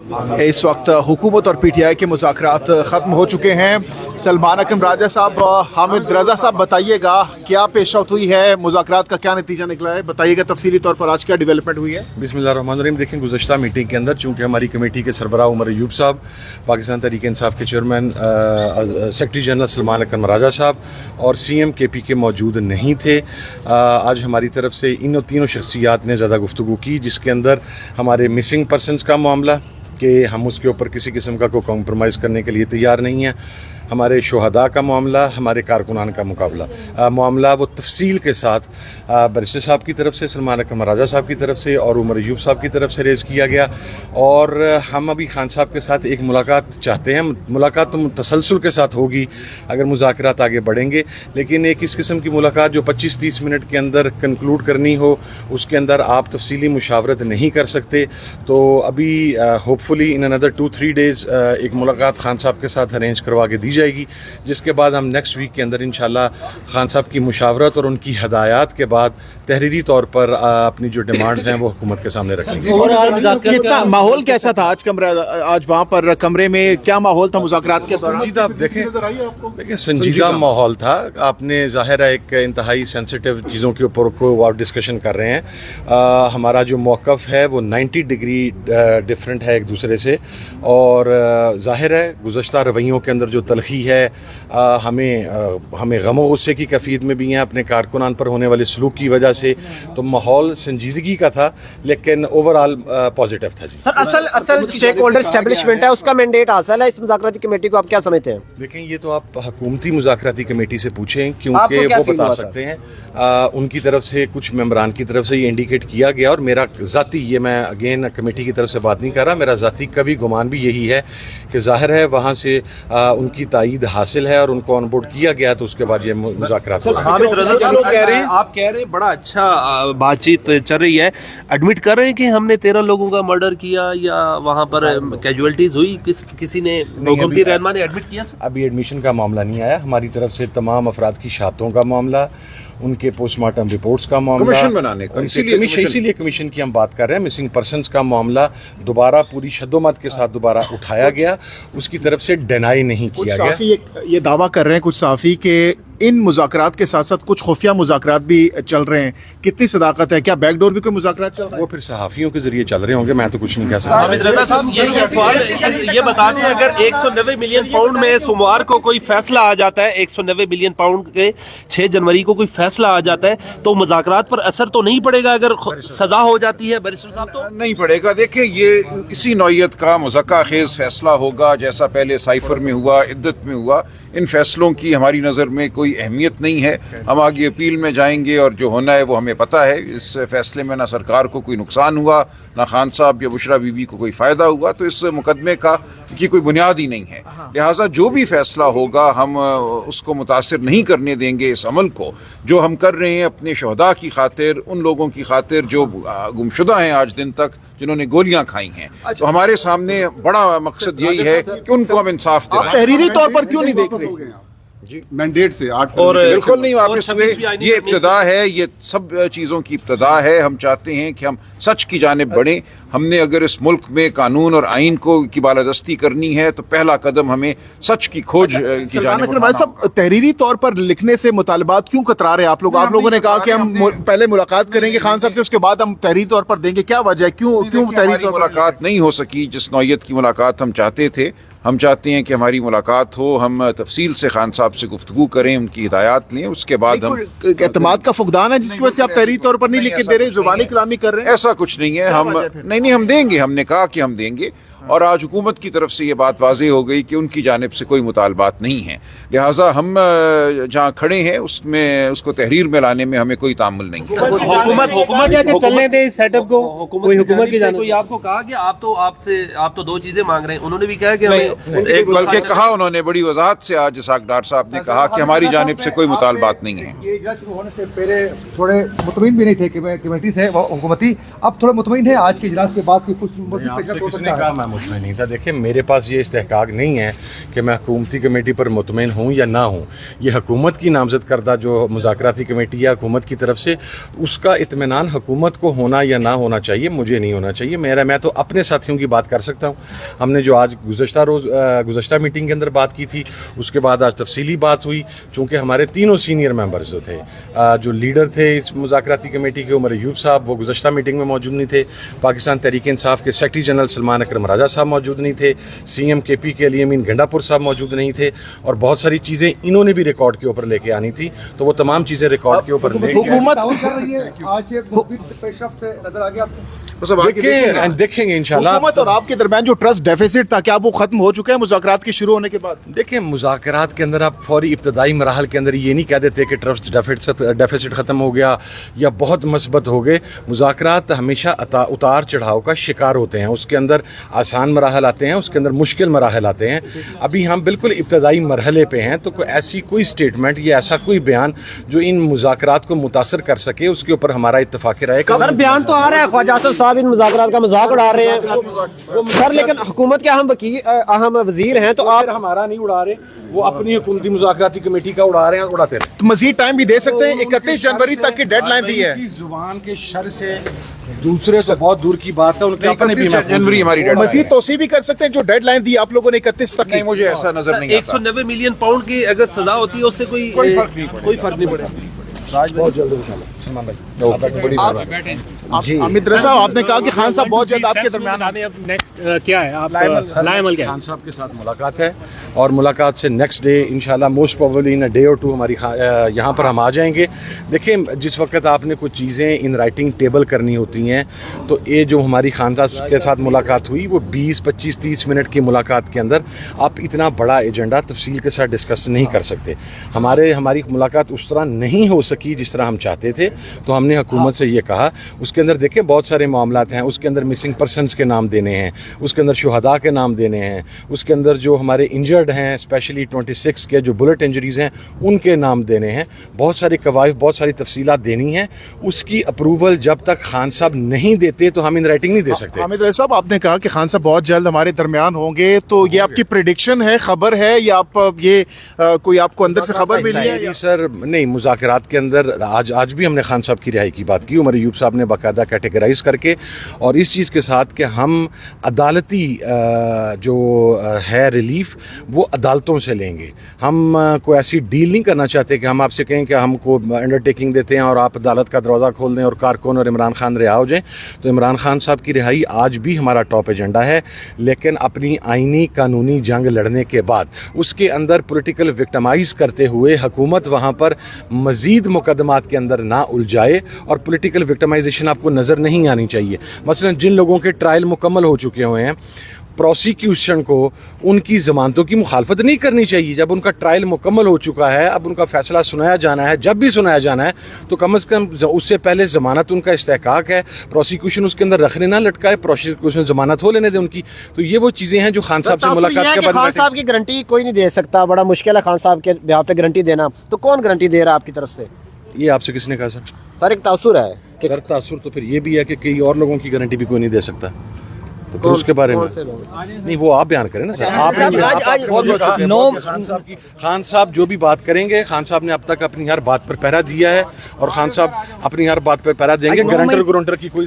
इस वक्त हुकूमत और PTI के मुज़ाकरात ख़त्म हो चुके हैं। सलमान अकरम राजा साहब, हामिद रज़ा साहब, बताइएगा क्या पेशरफ्त हुई है, मुज़ाकरात का क्या नतीजा निकला है, बताइएगा तफसीली तौर पर आज क्या डेवलपमेंट हुई है। बिस्मिल्लाहिर्रहमानिर्रहीम। देखें, गुज़श्ता मीटिंग के अंदर चूँकि हमारी कमेटी के सरबराह उमर अयूब साहब, पाकिस्तान तहरीक इंसाफ के चेयरमैन सेक्रेटरी जनरल सलमान अकरम राजा साहब और CM KP के मौजूद नहीं थे, आज हमारी तरफ से इन तीनों शख्सियात ने ज़्यादा गुफ्तगू की, जिसके अंदर हमारे मिसिंग पर्सनस का मामला कि हम उसके ऊपर किसी किस्म का कोई कॉम्प्रोमाइज़ करने के लिए तैयार नहीं हैं, हमारे शोहदा का मामला, हमारे कारकुनान का मामला वो तफसील के साथ बैरिस्टर साहब की तरफ से, सलमान अकरम राजा साहब की तरफ से और उमर अयूब साहब की तरफ से रेज़ किया गया। और हम अभी खान साहब के साथ एक मुलाकात चाहते हैं। मुलाकात तो तसलसल के साथ होगी अगर मुज़ाकरात आगे बढ़ेंगे, लेकिन एक इस किस्म की मुलाकात जो 25-30 मिनट के अंदर कंक्लूड करनी हो, उसके अंदर आप तफसीली मुशावरत नहीं कर सकते। तो अभी होपफुली इन अनदर 2-3 डेज़ एक मुलाकात खान साहब के साथ अरेंज करवा के दी जाएगी, जिसके बाद हम नेक्स्ट वीक के अंदर इंशाल्लाह खान साहब की मुशावरत और उनकी हदायत के बाद तहरीरी तौर पर अपनी जो डिमांड्स हैं वो हुकूमत के सामने रखेंगे। कितना माहौल कैसा था आज वहाँ पर कमरे में, क्या माहौल था मुज़ाकरात के दौरान? संजीदा, देखें संजीदा माहौल था। आपने ज़ाहिर है एक इंतहाई सेंसिटिव चीज़ों के ऊपर को आप डिस्कशन कर रहे हैं। हमारा जो मौक़िफ़ है वो 90 डिग्री डिफरेंट है एक दूसरे से, और ज़ाहिर है गुज़श्ता रवैयों के अंदर जो तलखी है, हमें गम गुस्से की कैफियत में भी हैं अपने कारकुनान पर होने वाले सलूक की वजह से। तो माहौल संजीदगी का था, लेकिन ओवरऑल पॉजिटिव था जी। सर, असल स्टेक होल्डर एस्टेब्लिशमेंट है, उसका मैंडेट हासिल है इस मुज़ाकराती कमेटी को, आप क्या समझते हैं? देखें, ये तो आप हुकूमती मुज़ाकराती कमेटी से पूछें, क्योंकि वो बता सकते हैं। उनकी तरफ से कुछ मेंबरान की तरफ से ये इंडिकेट किया गया, और मेरा ज़ाती, ये मैं अगेन कमेटी की तरफ से बात नहीं कर रहा, मेरा ज़ाती कभी गुमान भी यही है कि ज़ाहिर है वहाँ से उनकी तायीद हासिल है और उनको ऑन बोर्ड किया गया, तो उसके बाद ये मुज़ाकरात। आप कह रहे हैं बड़ा अच्छा बातचीत चल रही है, एडमिट कर रहे हैं कि हमने 13 लोगों का मर्डर किया या वहाँ पर कैजुअलिटीज हुई, किसी ने हुकूमती रहनुमा ने एडमिट किया? अभी एडमिशन का मामला नहीं आया हमारी तरफ से। तमाम अफराद की शहादतों का मामला, उनके पोस्टमार्टम रिपोर्ट्स का मामला, कमीशन बनाने का, इसीलिए कमीशन की हम बात कर रहे हैं। मिसिंग पर्सनस का मामला दोबारा पूरी शद्दोमत के साथ दोबारा उठाया गया, उसकी तरफ से डिनाई नहीं किया गया। ये दावा कर रहे हैं कुछ साफ़ी के इन मुज़ाकरात के साथ साथ कुछ खुफिया मुज़ाकरात भी चल रहे हैं, कितनी सदाकत है? क्या बैकडोर भी कोई मुज़ाकरात चल रहा है? वो फिर सहाफ़ियों के जरिए चल रहे होंगे, मैं तो कुछ नहीं कह सकता। हामिद रज़ा साहब, ये बता दें, अगर 190 मिलियन पाउंड में सोमवार को कोई फैसला आ जाता है, 190 मिलियन पाउंड के 6 जनवरी को कोई फैसला आ जाता है, तो मुज़ाकरात पर असर तो नहीं पड़ेगा? अगर सजा हो जाती है बैरिस्टर साहब तो नहीं पड़ेगा। देखिए, ये इसी नौयत का मुज़क्का खेज फैसला होगा जैसा पहले साइफर में हुआ, इद्दत में हुआ। इन फैसलों की हमारी नज़र में कोई अहमियत नहीं है। हम आगे अपील में जाएंगे और जो होना है वो हमें पता है। इस फैसले में ना सरकार को कोई नुकसान हुआ, ना खान साहब या बुशरा बीबी को कोई फ़ायदा हुआ, तो इस मुकदमे की कोई बुनियाद ही नहीं है। लिहाजा जो भी फैसला होगा हम उसको मुतासिर नहीं करने देंगे इस अमल को जो हम कर रहे हैं अपने शहदा की खातिर, उन लोगों की खातिर जो गुमशुदा हैं आज दिन तक, जिन्होंने गोलियां खाई हैं। तो हमारे सामने बड़ा मकसद यही है कि उनको हम इंसाफ दें। तहरीरी तौर पर क्यों नहीं देख रहे जी मैंडेट से 8 और बिल्कुल नहीं वापस हुए। ये इब्तदा है, ये सब चीज़ों की इब्तदा है। हम चाहते हैं कि हम सच की जानिब बढ़ें। हमने अगर इस मुल्क में कानून और आइन की बालादस्ती करनी है तो पहला कदम हमें सच की खोज की जानिब उठाना। सब तहरीरी तौर पर लिखने से मुतालबात क्यों कतरा रहे आप लोग? आप लोगों ने कहा कि हम पहले मुलाकात करेंगे खान साहब से, उसके बाद हम तहरीरी तौर पर देंगे, क्या वजह है? क्यों तहरीरी तौर पर मुलाकात नहीं हो सकी जिस नौयत की मुलाकात हम चाहते थे? हम चाहते हैं कि हमारी मुलाकात हो, हम तफसील से खान साहब से गुफ्तगू करें, उनकी हिदायत लें, उसके बाद हम एतमाद का फुकदान है जिसकी वजह से आप तहरीरी तौर पर नहीं लिख के दे रहे, जुबानी कलामी कर रहे हैं। ऐसा कुछ नहीं है। हम नहीं हम देंगे, हमने कहा कि हम देंगे, और आज हुकूमत की तरफ से ये बात वाज़ेह हो गई कि उनकी जानिब से कोई मुतालबात नहीं है। लिहाजा हम जहाँ खड़े हैं उसमें उसको तहरीर में लाने में हमें कोई तामुल नहीं है। हुकूमत चलने दें सेटअप को, कोई हुकूमत की जानिब कोई आपको कहा कि आप तो 2 चीजें मांग रहे हैं, उन्होंने भी कहा कि बल्कि कहा उन्होंने बड़ी वजाहत से, आज इसाक डार साहब ने कहा कि हमारी जानिब से कोई मुतालबात नहीं है। ये इजलास होने से पहले थोड़े मुतमईन भी नहीं थे कमेटी से हुकूमती, अब थोड़े मुतमईन है आज के इजलास के बाद की कुछ मुतमईन नहीं था। देखिए, मेरे पास ये इस्तेहकाक नहीं है कि मैं हुकूमती कमेटी पर मुतमईन हूँ या ना हूँ। ये हुकूमत की नामजद करदा जो मुज़ाकराती कमेटी है हुकूमत की तरफ से, उसका इत्मीनान हुकूमत को होना या ना होना चाहिए, मुझे नहीं होना चाहिए। मैं तो अपने साथियों की बात कर सकता हूँ। हमने जो आज गुज़श्ता मीटिंग के अंदर बात की थी, उसके बाद आज तफसीली बात हुई। चूँकि हमारे तीनों सीनियर मेंबर्स जो थे, जो लीडर थे इस मुज़ाकराती कमेटी के, उमर अयूब साहब, वो गुज़श्ता मीटिंग में मौजूद नहीं थे। पाकिस्तान तहरीक इंसाफ के सेक्रेटरी जनरल सलमान अकरम राजा साहब मौजूद नहीं थे। CM KP के अली अमीन गंडापुर साहब मौजूद नहीं थे। और बहुत सारी चीज़ें इन्होंने भी रिकॉर्ड के ऊपर लेके आनी थी, तो वो तमाम चीज़ें रिकॉर्ड के ऊपर हुकूमत कर रही है, आज से पेशरफ्त नजर आ गया आपको? देखेंगे इंशाल्लाह। हुकूमत और आपके दरमियान जो ट्रस्ट डेफिसिट था, क्या वो खत्म हो चुका है मुज़ाकरात के शुरू होने के बाद? देखिए, मुज़ाकरात के अंदर आप फौरी इब्तदाई मराहल के अंदर ये नहीं कह देते कि ट्रस्ट डेफिसिट ख़त्म हो गया या बहुत मस्बत हो गए। मुज़ाकरात हमेशा उतार चढ़ाव का शिकार होते हैं। उसके अंदर आसान मराहल आते हैं, उसके अंदर मुश्किल मराहल आते हैं। अभी हम बिल्कुल इब्तदाई मरहले पे हैं, तो ऐसी कोई स्टेटमेंट या ऐसा कोई बयान जो इन मुज़ाकरात को मुतासर कर सके, उसके ऊपर हमारा इत्तफ़ाक़ राय का सर बयान तो आ रहा है, ख्वाजा आसिफ साहब इन मुज़ाकरात का मजाक उड़ा रहे हैं सर, लेकिन हुकूमत के अहम वजीर हैं, तो आप हमारा नहीं उड़ा रहे, वो अपनी हुकूमती मुज़ाकराती कमेटी का उड़ा रहे हैं, उड़ाते रहे। तो मजीद टाइम भी दे सकते हैं, 31 जनवरी तक की डेडलाइन दी है। जुबान के शर से दूसरे से बहुत दूर की बात है, उनके अपने भी जनवरी हमारी डेडलाइन मजीद तोसी भी कर सकते हैं जो डेडलाइन दी आप लोगों ने 31 तक की। नहीं, मुझे ऐसा नजर नहीं आता। 190 मिलियन पाउंड की अगर सजा होती है उससे कोई फर्क नहीं पड़ेगा। बहुत जल्द इंशाल्लाह। सलमान भाई, अमित रज़ा साहब, आपने कहा कि खान साहब बहुत जल्द आपके दरमियान नेक्स्ट क्या है आप लाएमल क्या खान साहब के साथ मुलाकात है, और मुलाकात से नेक्स्ट डे इंशाल्लाह most probably in a day और टू हमारी यहाँ पर हम आ जाएंगे। देखिए, जिस वक्त आपने कुछ चीज़ें इन राइटिंग टेबल करनी होती हैं, तो ये जो हमारी खान साहब के साथ मुलाकात हुई, वो 20, 25, 30 मिनट की मुलाकात के अंदर आप इतना बड़ा एजेंडा तफसील के साथ डिस्कस नहीं कर सकते। हमारी मुलाकात उस तरह नहीं हो सकी जिस तरह हम चाहते थे, तो हमने हुकूमत से ये कहा। उसके अंदर देखिए बहुत सारे मामलात हैं, उसके अंदर मिसिंग पर्सनस के नाम देने हैं, उसके अंदर शुहदा के नाम देने हैं, उसके अंदर जो हमारे इंजर्ड हैं, स्पेशली 26 के जो बुलेट इंजरीज़ हैं, उनके नाम देने हैं। बहुत सारी कवायद, बहुत सारी तफसीलात देनी हैं। उसकी अप्रूवल जब तक खान साहब नहीं देते तो हम इन राइटिंग नहीं दे सकते। हामिद रज़ा साहब, आपने कहा कि खान साहब बहुत जल्द हमारे दरमियान होंगे, तो ये आपकी प्रेडिक्शन है, खबर है, या आप ये कोई आपको अंदर से खबर मिली है? सर नहीं, मुज़ाकरात के अंदर आज भी हमने खान साहब की रिहाई की बात की, उमर अयूब साहब ने बाकायदा कैटेगराइज करके, और इस चीज़ के साथ कि हम अदालती जो है रिलीफ वो अदालतों से लेंगे। हम कोई ऐसी डील नहीं करना चाहते कि हम आपसे कहें कि हमको अंडरटेकिंग देते हैं और आप अदालत का दरवाज़ा खोल दें और कारकुन और इमरान खान रिहा हो जाएं। तो इमरान खान साहब की रिहाई आज भी हमारा टॉप एजेंडा है, लेकिन अपनी आइनी कानूनी जंग लड़ने के बाद उसके अंदर पॉलिटिकल विक्टिमाइज करते हुए हुकूमत वहाँ पर मज़ीद मुकदमात के अंदर ना उलझाए, और पॉलिटिकल विक्टिमाइजेशन आपको नज़र नहीं आनी चाहिए। मसलन जिन लोगों के ट्रायल मुकम्मल हो चुके हुए हैं, प्रोसिक्यूशन को उनकी ज़मानतों की मुखालफत नहीं करनी चाहिए। जब उनका ट्रायल मुकम्मल हो चुका है, अब उनका फ़ैसला सुनाया जाना है, जब भी सुनाया जाना है, तो कम से कम उससे पहले ज़मानत उनका इस्तेहकाक है, प्रोसिक्यूशन उसके अंदर रखने ना लटकाए, प्रोसिक्यूशन ज़मानत हो लेने दे उनकी। तो ये वो चीज़ें हैं जो खान साहब से मुलाकात के बाद। खान साहब की गारंटी कोई नहीं दे सकता, बड़ा मुश्किल है खान साहब के ब्याह पे गारंटी देना, तो कौन गारंटी दे रहा है आपकी तरफ से? ये आपसे किसने कहा सर? सर एक तासुर है कि तासुर, तो फिर ये भी है कि कई और लोगों की गारंटी भी कोई नहीं दे सकता, तो फिर उसके बारे में नहीं, वो आप बयान करें ना सर। खान साहब जो भी बात करेंगे, खान साहब ने अब तक अपनी हर बात पर पहरा दिया है, और खान साहब अपनी हर बात पर पहरा देंगे। गारंटर की कोई